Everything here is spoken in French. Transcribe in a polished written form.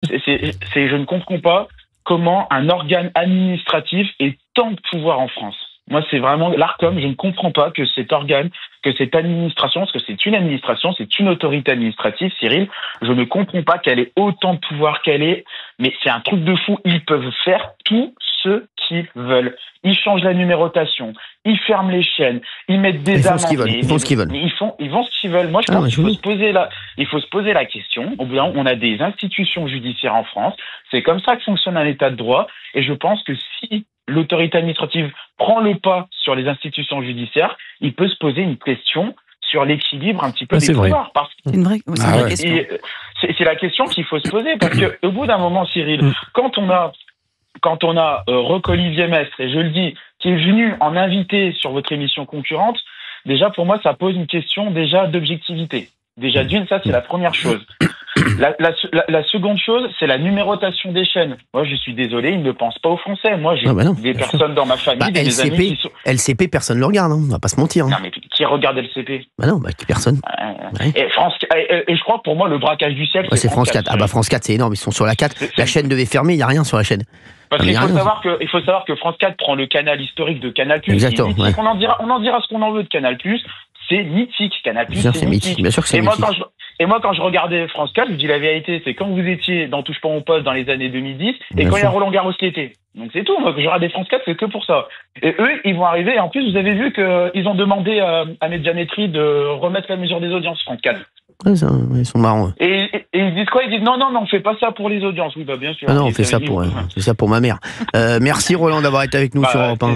Je ne comprends pas comment un organe administratif ait tant de pouvoir en France. Moi, c'est vraiment l'Arcom. Je ne comprends pas que cet organe, que cette administration, parce que c'est une administration, c'est une autorité administrative, Cyril. Je ne comprends pas qu'elle ait autant de pouvoir qu'elle ait. Mais c'est un truc de fou. Ils peuvent faire tout ce qu'ils veulent. Ils changent la numérotation, ils ferment les chaînes, ils mettent des amendes. Ils font ce qu'ils veulent. Ils vont ce qu'ils veulent. Moi, je pense qu'il faut se poser la question. Au bout d'un moment, on a des institutions judiciaires en France. C'est comme ça que fonctionne un état de droit. Et je pense que si l'autorité administrative prend le pas sur les institutions judiciaires, il peut se poser une question sur l'équilibre un petit peu des pouvoirs. C'est une vraie question. C'est la question qu'il faut se poser, parce que au bout d'un moment, Cyril, quand on a Roch-Olivier Mestre, et je le dis, qui est venu en invité sur votre émission concurrente, déjà pour moi ça pose une question déjà d'objectivité. Déjà d'une, ça c'est la première chose. La seconde chose, c'est la numérotation des chaînes. Moi, je suis désolé, ils ne pensent pas aux Français. Moi, j'ai des personnes dans ma famille, des amis qui sont... LCP, personne ne le regarde, on va pas se mentir. Non, mais qui regarde LCP? Personne. Et je crois, pour moi, le braquage du siècle, c'est France 4. France 4, c'est énorme, ils sont sur la 4. La chaîne devait fermer, il n'y a rien sur la chaîne. Parce qu'il faut savoir que France 4 prend le canal historique de Canal+. Exactement. On en dira ce qu'on en veut de Canal+. C'est mythique, Canal+. C'est mythique. Bien sûr que c'est mythique. Moi, quand je regardais France 4, je vous dis la vérité, c'est quand vous étiez dans Touche pas mon poste dans les années 2010, et quand il y a Roland Garros l'été. Donc c'est tout. Moi, quand je regardais France 4, c'est que pour ça. Et eux, ils vont arriver. Et en plus, vous avez vu qu'ils ont demandé à Mediamétrie de remettre la mesure des audiences, France 4. Ils sont marrants. Et ils disent quoi? Ils disent non, on fait pas ça pour les audiences. Oui, bien sûr. On fait ça pour ma mère. Merci Roland d'avoir été avec nous sur Europe 1.